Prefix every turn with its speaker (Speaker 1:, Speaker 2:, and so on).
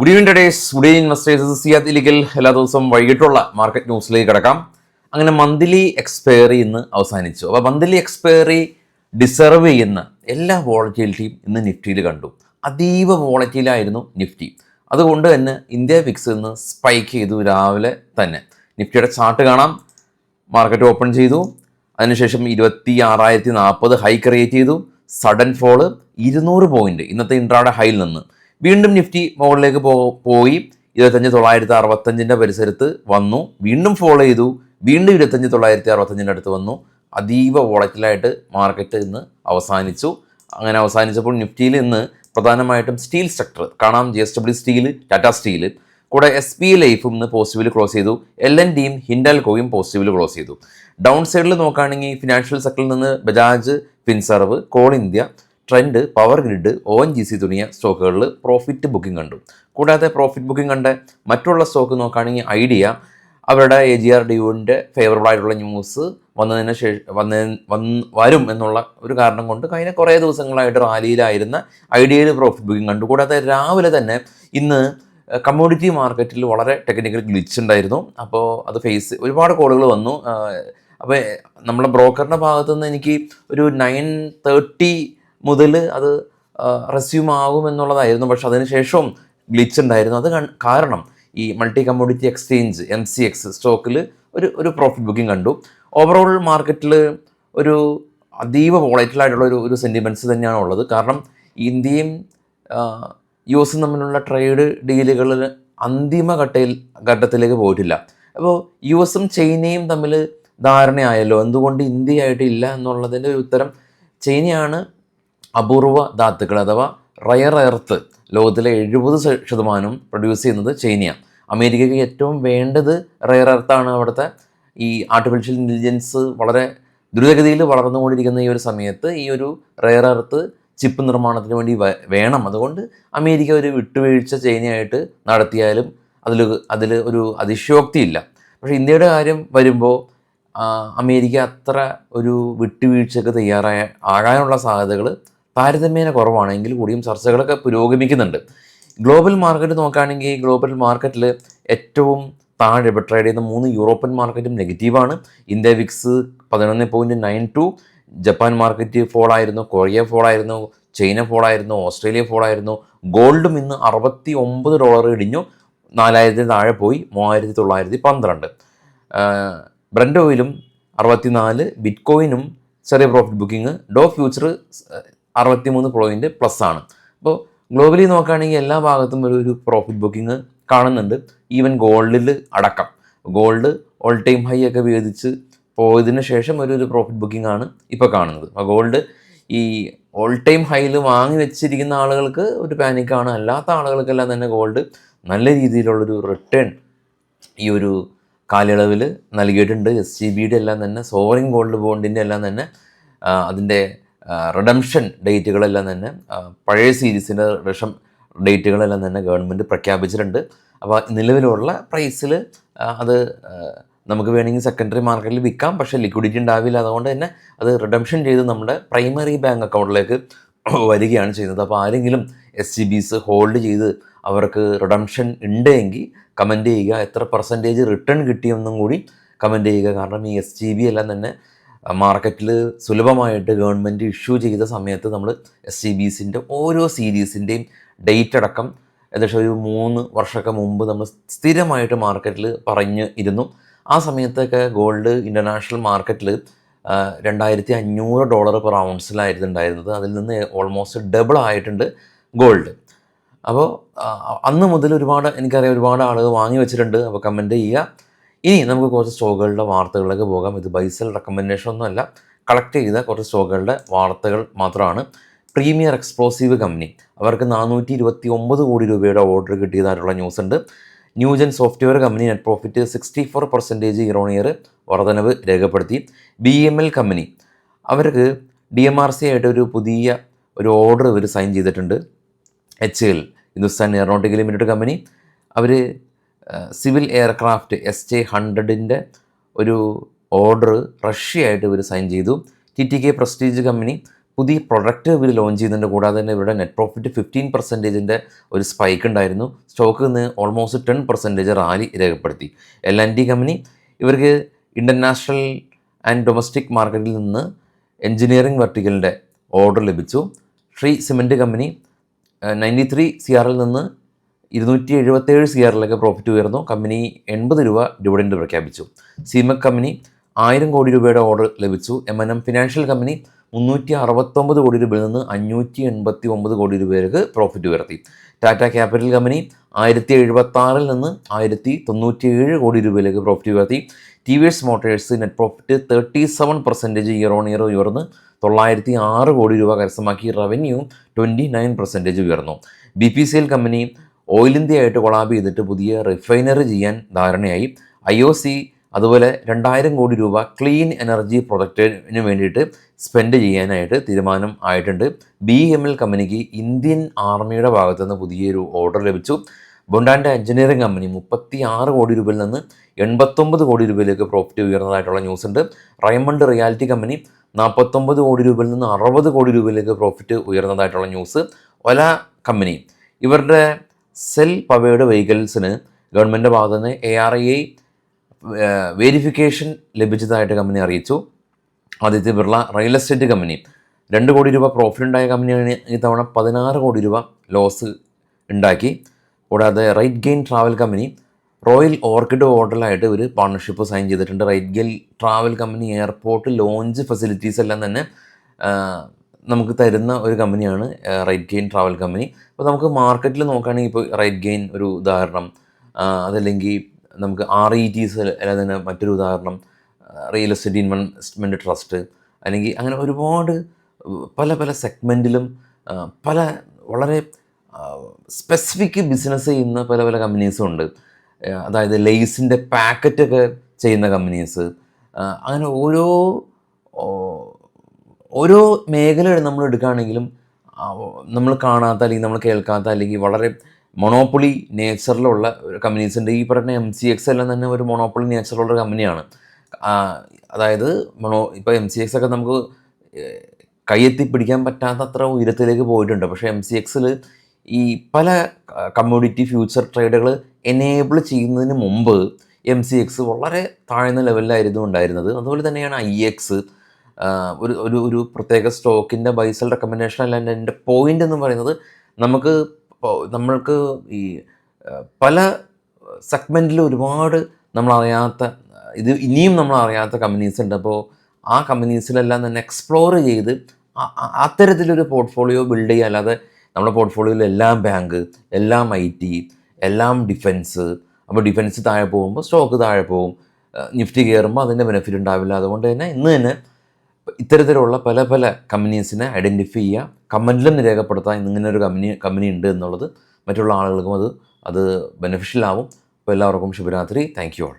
Speaker 1: Good evening dears, good evening investors. Siyad Ilikkal. എല്ലാ ദിവസവും വൈകിട്ടുള്ള market ന്യൂസിലേക്ക് കിടക്കാം. അങ്ങനെ മന്ത്ലി എക്സ്പയറി ഇന്ന് അവസാനിച്ചു. അപ്പോൾ മന്ത്ലി എക്സ്പയറി ഡിസർവ് ചെയ്യുന്ന എല്ലാ വോളറ്റിലിറ്റിയും ഇന്ന് നിഫ്റ്റിയിൽ കണ്ടു. അതീവ വോളറ്റിലായിരുന്നു നിഫ്റ്റി. അതുകൊണ്ട് തന്നെ ഇന്ത്യ വിക്സ് ഇന്ന് സ്പൈക്ക് ചെയ്തു രാവിലെ തന്നെ. നിഫ്റ്റിയുടെ ചാർട്ട് കാണാം. മാർക്കറ്റ് ഓപ്പൺ ചെയ്തു, അതിനുശേഷം 26,040 ഹൈ ക്രിയേറ്റ് ചെയ്തു. സഡൻ ഫോള് 200 പോയിന്റ് ഇന്നത്തെ ഇൻട്രാഡേ ഹൈയിൽ നിന്ന്. വീണ്ടും നിഫ്റ്റി മുകളിലേക്ക് പോയി 25,965 പരിസരത്ത് വന്നു. വീണ്ടും ഫോളോ ചെയ്തു, വീണ്ടും 25,965 അടുത്ത് വന്നു. അതീവ വോളറ്റിലായിട്ട് മാർക്കറ്റ് ഇന്ന് അവസാനിച്ചു. അങ്ങനെ അവസാനിച്ചപ്പോൾ നിഫ്റ്റിയിൽ ഇന്ന് പ്രധാനമായിട്ടും സ്റ്റീൽ സെക്ടർ കാണാം. JSW സ്റ്റീൽ, ടാറ്റ സ്റ്റീൽ, കൂടെ SBI ലൈഫും ഇന്ന് പോസിറ്റീവിൽ ക്ലോസ് ചെയ്തു. LNTയും ഹിൻഡാൽകോയും പോസിറ്റീവിൽ ക്ലോസ് ചെയ്തു. ഡൗൺ സൈഡിൽ നോക്കുകയാണെങ്കിൽ ഫിനാൻഷ്യൽ സെക്ടറിൽ നിന്ന് Bajaj Finserv, call India, trend, power grid, ONGC തുടങ്ങിയ സ്റ്റോക്കുകളിൽ പ്രോഫിറ്റ് ബുക്കിംഗ് കണ്ടു. കൂടാതെ പ്രോഫിറ്റ് ബുക്കിംഗ് കണ്ട മറ്റുള്ള സ്റ്റോക്ക് നോക്കുകയാണെങ്കിൽ ഐഡിയ അവരുടെ AGR ഡ്യൂവിൻ്റെ ഫേവറബിൾ ആയിട്ടുള്ള ന്യൂസ് വന്നതിന് ശേഷം വരും എന്നുള്ള ഒരു കാരണം കൊണ്ട് കഴിഞ്ഞ കുറേ ദിവസങ്ങളായിട്ട് റാലിയിലായിരുന്ന ഐഡിയയിൽ പ്രോഫിറ്റ് ബുക്കിംഗ് കണ്ടു. കൂടാതെ രാവിലെ തന്നെ ഇന്ന് കമ്മോഡിറ്റി മാർക്കറ്റിൽ വളരെ ടെക്നിക്കൽ ഗ്ലിച്ച് ഉണ്ടായിരുന്നു. അപ്പോൾ അത് ഒരുപാട് കോളുകൾ വന്നു. അപ്പോൾ നമ്മളെ ബ്രോക്കറിൻ്റെ ഭാഗത്തു നിന്ന് എനിക്ക് ഒരു 9:30 മുതൽ അത് റെസ്യൂം ആകുമെന്നുള്ളതായിരുന്നു. പക്ഷെ അതിനുശേഷവും ഗ്ലിച്ച് ഉണ്ടായിരുന്നു. അത് കാരണം ഈ മൾട്ടി കമ്മോഡിറ്റി എക്സ്ചേഞ്ച് MCX സ്റ്റോക്കിൽ ഒരു പ്രോഫിറ്റ് ബുക്കിംഗ് കണ്ടു. ഓവറോൾ മാർക്കറ്റിൽ ഒരു അതീവ വോളറ്റിലായിട്ടുള്ള ഒരു സെൻറ്റിമെൻറ്റ്സ് തന്നെയാണ് ഉള്ളത്. കാരണം ഇന്ത്യയും US തമ്മിലുള്ള ട്രേഡ് ഡീലുകളിൽ അന്തിമ ഘട്ടത്തിലേക്ക് പോയിട്ടില്ല. അപ്പോൾ US ചൈനയും തമ്മിൽ ധാരണയായല്ലോ, എന്തുകൊണ്ട് ഇന്ത്യയായിട്ട് ഇല്ല എന്നുള്ളതിൻ്റെ ഒരു ഉത്തരം ചൈനയാണ് അപൂർവ ധാതുക്കൾ അഥവാ റയർ എർത്ത് ലോകത്തിലെ 70% പ്രൊഡ്യൂസ് ചെയ്യുന്നത് ചൈനയാണ്. അമേരിക്കയ്ക്ക് ഏറ്റവും വേണ്ടത് റയർ എർത്താണ്. അവിടുത്തെ ഈ ആർട്ടിഫിഷ്യൽ ഇൻ്റലിജൻസ് വളരെ ദ്രുതഗതിയിൽ വളർന്നുകൊണ്ടിരിക്കുന്ന ഈ ഒരു സമയത്ത് ഈ ഒരു റയർ എർത്ത് ചിപ്പ് നിർമ്മാണത്തിന് വേണ്ടി വേണം. അതുകൊണ്ട് അമേരിക്ക ഒരു വിട്ടുവീഴ്ച ചൈനയായിട്ട് നടത്തിയാലും അതിൽ ഒരു അതിശയോക്തിയില്ല. പക്ഷേ ഇന്ത്യയുടെ കാര്യം വരുമ്പോൾ അമേരിക്ക അത്ര ഒരു വിട്ടുവീഴ്ചക്ക് ആകാനുള്ള സാധ്യതകൾ താരതമ്യേന കുറവാണെങ്കിൽ കൂടിയും ചർച്ചകളൊക്കെ പുരോഗമിക്കുന്നുണ്ട്. ഗ്ലോബൽ മാർക്കറ്റ് നോക്കുകയാണെങ്കിൽ ഗ്ലോബൽ മാർക്കറ്റിൽ ഏറ്റവും താഴെ ട്രേഡ് ചെയ്യുന്ന 3 യൂറോപ്യൻ മാർക്കറ്റും നെഗറ്റീവാണ്. ഇന്ത്യ വിക്സ് 11.92, ജപ്പാൻ മാർക്കറ്റ് ഫോളായിരുന്നു, കൊറിയ ഫോളായിരുന്നു, ചൈന ഫോളായിരുന്നു, ഓസ്ട്രേലിയ ഫോളായിരുന്നു. ഗോൾഡും ഇന്ന് $69 ഇടിഞ്ഞു, 4,000 താഴെ പോയി, 3,912. ബ്രന്റ് ഓയിലും 64, ബിറ്റ്കോയിനും ചെറിയ പ്രോഫിറ്റ് ബുക്കിംഗ്, ഡോ ഫ്യൂച്ചർ 63 പോയിന്റ് പ്ലസ് ആണ്. അപ്പോൾ ഗ്ലോബലി നോക്കുകയാണെങ്കിൽ എല്ലാ ഭാഗത്തും ഒരു പ്രോഫിറ്റ് ബുക്കിംഗ് കാണുന്നുണ്ട്. ഈവൻ ഗോൾഡിൽ അടക്കം. ഗോൾഡ് ഓൾ ടൈം ഹൈ ഒക്കെ വേദിച്ച് പോയതിന് ശേഷം ഒരു പ്രോഫിറ്റ് ബുക്കിംഗ് ആണ് ഇപ്പോൾ കാണുന്നത്. അപ്പോൾ ഗോൾഡ് ഈ ഓൾ ടൈം ഹൈയിൽ വാങ്ങി വെച്ചിരിക്കുന്ന ആളുകൾക്ക് ഒരു പാനിക്കാണ്. അല്ലാത്ത ആളുകൾക്കെല്ലാം തന്നെ ഗോൾഡ് നല്ല രീതിയിലുള്ളൊരു റിട്ടേൺ ഈ ഒരു കാലയളവിൽ നൽകിയിട്ടുണ്ട്. SGBയുടെ എല്ലാം തന്നെ, സോവറിൻ ഗോൾഡ് ബോണ്ടിൻ്റെ എല്ലാം തന്നെ അതിൻ്റെ റിഡംഷൻ ഡേറ്റുകളെല്ലാം തന്നെ, പഴയ സീരീസിൻ്റെ റിഡംഷൻ ഡേറ്റുകളെല്ലാം തന്നെ ഗവൺമെൻറ് പ്രഖ്യാപിച്ചിട്ടുണ്ട്. അപ്പോൾ നിലവിലുള്ള പ്രൈസിൽ അത് നമുക്ക് വേണമെങ്കിൽ സെക്കൻഡറി മാർക്കറ്റിൽ വിൽക്കാം, പക്ഷേ ലിക്വിഡിറ്റി ഉണ്ടാവില്ല. അതുകൊണ്ട് തന്നെ അത് റിഡംഷൻ ചെയ്ത് നമ്മുടെ പ്രൈമറി ബാങ്ക് അക്കൗണ്ടിലേക്ക് വരികയാണ് ചെയ്യുന്നത്. അപ്പോൾ ആരെങ്കിലും SGBs ഹോൾഡ് ചെയ്ത് അവർക്ക് റിഡംഷൻ ഉണ്ടെങ്കിൽ കമൻറ്റ് ചെയ്യുക. എത്ര പെർസെൻറ്റേജ് റിട്ടേൺ കിട്ടിയെന്നും കൂടി കമൻറ്റ് ചെയ്യുക. കാരണം ഈ SGB എല്ലാം തന്നെ മാർക്കറ്റിൽ സുലഭമായിട്ട് ഗവൺമെൻറ് ഇഷ്യൂ ചെയ്ത സമയത്ത് നമ്മൾ SGBസിൻ്റെ ഓരോ സീരീസിൻ്റെയും ഡേറ്റ് അടക്കം ഏകദേശം ഒരു 3 വർഷമൊക്കെ മുമ്പ് നമ്മൾ സ്ഥിരമായിട്ട് മാർക്കറ്റിൽ ഇരുന്നു. ആ സമയത്തൊക്കെ ഗോൾഡ് ഇൻ്റർനാഷണൽ മാർക്കറ്റിൽ $2,500 പെർ ഔൺസിലായിരുന്നു ഉണ്ടായിരുന്നത്. അതിൽ നിന്ന് ഓൾമോസ്റ്റ് ഡബിൾ ആയിട്ടുണ്ട് ഗോൾഡ്. അപ്പോൾ അന്ന് മുതൽ എനിക്കറിയാം ഒരുപാട് ആളുകൾ വാങ്ങി വെച്ചിട്ടുണ്ട്. അപ്പോൾ കമൻറ്റ് ചെയ്യുക. ഇനി നമുക്ക് കുറച്ച് സ്റ്റോക്കുകളുടെ വാർത്തകളിലേക്ക് പോകാം. ഇത് ബൈസൽ റെക്കമെൻഡേഷൻ ഒന്നുമല്ല, കളക്ട് ചെയ്ത കുറച്ച് സ്റ്റോക്കുകളുടെ വാർത്തകൾ മാത്രമാണ്. പ്രീമിയർ എക്സ്പ്ലോസീവ് കമ്പനി, അവർക്ക് 429 കോടി രൂപയുടെ ഓർഡർ കിട്ടിയതായിട്ടുള്ള ന്യൂസ് ഉണ്ട്. New gen software company net profit 64% year on year വർധനവ് രേഖപ്പെടുത്തി. BML കമ്പനി, അവർക്ക് DMRC ആയിട്ട് ഒരു പുതിയ ഓർഡർ ഇവർ സൈൻ ചെയ്തിട്ടുണ്ട്. HAL, Hindustan aeronautical limited company, അവർ സിവിൽ എയർക്രാഫ്റ്റ് SJ-100ൻ്റെ ഒരു ഓർഡർ റഷ്യയായിട്ട് ഇവർ സൈൻ ചെയ്തു. TTK പ്രസ്റ്റീജ് കമ്പനി പുതിയ പ്രൊഡക്റ്റ് ഇവർ ലോഞ്ച് ചെയ്യുന്നുണ്ട്. കൂടാതെ തന്നെ ഇവരുടെ നെറ്റ് പ്രോഫിറ്റ് 15% ഒരു സ്പൈക്ക് ഉണ്ടായിരുന്നു. സ്റ്റോക്ക് നിന്ന് ഓൾമോസ്റ്റ് 10% റാലി രേഖപ്പെടുത്തി. L&T കമ്പനി ഇവർക്ക് ഇൻ്റർനാഷണൽ ആൻഡ് ഡൊമസ്റ്റിക് മാർക്കറ്റിൽ നിന്ന് എൻജിനീയറിംഗ് വെർട്ടിക്കലിൻ്റെ ഓർഡർ ലഭിച്ചു. ശ്രീ സിമൻറ്റ് കമ്പനി 93 CR നിന്ന് 277 CR പ്രോഫിറ്റ് ഉയർന്നു. കമ്പനി 80 രൂപ ഡിവിഡൻഡ് പ്രഖ്യാപിച്ചു. സീമക് കമ്പനി 1000 കോടി രൂപയുടെ ഓർഡർ ലഭിച്ചു. M&M ഫിനാൻഷ്യൽ കമ്പനി 369 കോടി രൂപയിൽ നിന്ന് 589 കോടി രൂപയിലേക്ക് പ്രോഫിറ്റ് ഉയർത്തി. ടാറ്റ ക്യാപിറ്റൽ കമ്പനി 1076 നിന്ന് 1097 കോടി രൂപയിലേക്ക് പ്രോഫിറ്റ് ഉയർത്തി. TVS Motors net profit 37% year on year ഉയർന്ന് 906 കോടി രൂപ കരസ്ഥമാക്കി. റവന്യൂ 29% ഉയർന്നു. BPCL കമ്പനി ഓയിൽ ഇന്ത്യ ആയിട്ട് കൊളാബ് ചെയ്തിട്ട് പുതിയ റിഫൈനറി ചെയ്യാൻ ധാരണയായി. IOC അതുപോലെ 2000 കോടി രൂപ ക്ലീൻ എനർജി പ്രൊജക്റ്റിന് വേണ്ടിയിട്ട് സ്പെൻഡ് ചെയ്യാനായിട്ട് തീരുമാനം ആയിട്ടുണ്ട്. BEML കമ്പനിക്ക് ഇന്ത്യൻ ആർമിയുടെ ഭാഗത്തു നിന്ന് പുതിയൊരു ഓർഡർ ലഭിച്ചു. ബൊണ്ടാൻഡ എഞ്ചിനീയറിംഗ് കമ്പനി 36 കോടി രൂപയിൽ നിന്ന് 89 കോടി രൂപയിലേക്ക് പ്രോഫിറ്റ് ഉയർന്നതായിട്ടുള്ള ന്യൂസ് ഉണ്ട്. റൈമണ്ട് റിയാലിറ്റി കമ്പനി 49 കോടി രൂപയിൽ നിന്ന് 60 കോടി രൂപയിലേക്ക് പ്രോഫിറ്റ് ഉയർന്നതായിട്ടുള്ള ന്യൂസ്. ഒല കമ്പനി ഇവരുടെ സെൽ പവേർഡ് വെഹിക്കിൾസിന് ഗവൺമെൻറ്റിൻ്റെ ഭാഗത്തു നിന്ന് ARAI വേരിഫിക്കേഷൻ ലഭിച്ചതായിട്ട് കമ്പനി അറിയിച്ചു. Aditya Birla real estate company 2 കോടി രൂപ പ്രോഫിറ്റ് ഉണ്ടായ കമ്പനിയാണ് ഈ തവണ 16 കോടി രൂപ ലോസ് ഉണ്ടാക്കി. കൂടാതെ RateGain travel company Royal Orchid ഹോട്ടലായിട്ട് ഒരു പാർട്ണർഷിപ്പ് സൈൻ ചെയ്തിട്ടുണ്ട്. RateGain travel company airport lounge facilities എല്ലാം തന്നെ നമുക്ക് തരുന്ന ഒരു കമ്പനിയാണ് റൈറ്റ് ഗെയിൻ ട്രാവൽ കമ്പനി. അപ്പോൾ നമുക്ക് മാർക്കറ്റിൽ നോക്കുകയാണെങ്കിൽ ഇപ്പോൾ റൈറ്റ് ഗെയിൻ ഒരു ഉദാഹരണം, അതല്ലെങ്കിൽ നമുക്ക് RETs അല്ലാതെ തന്നെ മറ്റൊരു ഉദാഹരണം റിയൽ എസ്റ്റേറ്റ് ഇൻവെസ്റ്റ്മെൻറ്റ് ട്രസ്റ്റ്, അല്ലെങ്കിൽ അങ്ങനെ ഒരുപാട് പല പല സെഗ്മെൻറ്റിലും പല വളരെ സ്പെസിഫിക് ബിസിനസ് ചെയ്യുന്ന പല പല കമ്പനീസും ഉണ്ട്. അതായത് ലെയ്സിൻ്റെ പാക്കറ്റൊക്കെ ചെയ്യുന്ന കമ്പനീസ്, അങ്ങനെ ഓരോ മേഖല നമ്മൾ എടുക്കുകയാണെങ്കിലും നമ്മൾ കാണാത്ത അല്ലെങ്കിൽ നമ്മൾ കേൾക്കാത്ത അല്ലെങ്കിൽ വളരെ മൊണോപ്പൊളി നേച്ചറിലുള്ള കമ്പനീസുണ്ട്. ഈ പറഞ്ഞ MCX എല്ലാം തന്നെ ഒരു മൊണോപ്പൊളി നേച്ചറുള്ള കമ്പനിയാണ്. അതായത് ഇപ്പോൾ MCX ഒക്കെ നമുക്ക് കയ്യെത്തി പിടിക്കാൻ പറ്റാത്ത അത്ര ഉയരത്തിലേക്ക് പോയിട്ടുണ്ട്. പക്ഷേ MCXൽ ഈ പല കമ്മോഡിറ്റി ഫ്യൂച്ചർ ട്രേഡുകൾ എനേബിൾ ചെയ്യുന്നതിന് മുമ്പ് MCX വളരെ താഴ്ന്ന ലെവലിലായിരുന്നു ഉണ്ടായിരുന്നത്. അതുപോലെ തന്നെയാണ് IX ഒരു പ്രത്യേക സ്റ്റോക്കിൻ്റെ ബൈസൽ റെക്കമെൻഡേഷൻ അല്ല. എൻ്റെ പോയിൻ്റ് എന്ന് പറയുന്നത് നമ്മൾക്ക് ഈ പല സെഗ്മെൻറ്റിൽ ഒരുപാട് നമ്മളറിയാത്ത ഇനിയും നമ്മളറിയാത്ത കമ്പനീസ് ഉണ്ട്. അപ്പോൾ ആ കമ്പനീസിലെല്ലാം തന്നെ എക്സ്പ്ലോർ ചെയ്ത് അത്തരത്തിലൊരു പോർട്ട്ഫോളിയോ ബിൽഡ് ചെയ്യുക. അല്ലാതെ നമ്മുടെ പോർട്ട്ഫോളിയോയിൽ എല്ലാം ബാങ്ക്, എല്ലാം IT, എല്ലാം ഡിഫൻസ്. അപ്പോൾ ഡിഫൻസ് താഴെ പോകുമ്പോൾ സ്റ്റോക്ക് താഴെ പോകും, നിഫ്റ്റി കയറുമ്പോൾ അതിൻ്റെ ബെനിഫിറ്റ് ഉണ്ടാവില്ല. അതുകൊണ്ട് തന്നെ ഇന്ന് തന്നെ ഇത്തരത്തിലുള്ള പല പല കമ്പനീസിനെ ഐഡൻറ്റിഫൈ ചെയ്യുക, കമൻറ്റിലും രേഖപ്പെടുത്താൻ ഇങ്ങനെ ഒരു കമ്പനി ഉണ്ട് എന്നുള്ളത് മറ്റുള്ള ആളുകൾക്കും അത് ബെനിഫിഷ്യൽ ആവും. അപ്പോൾ എല്ലാവർക്കും ശുഭരാത്രി. Thank you all.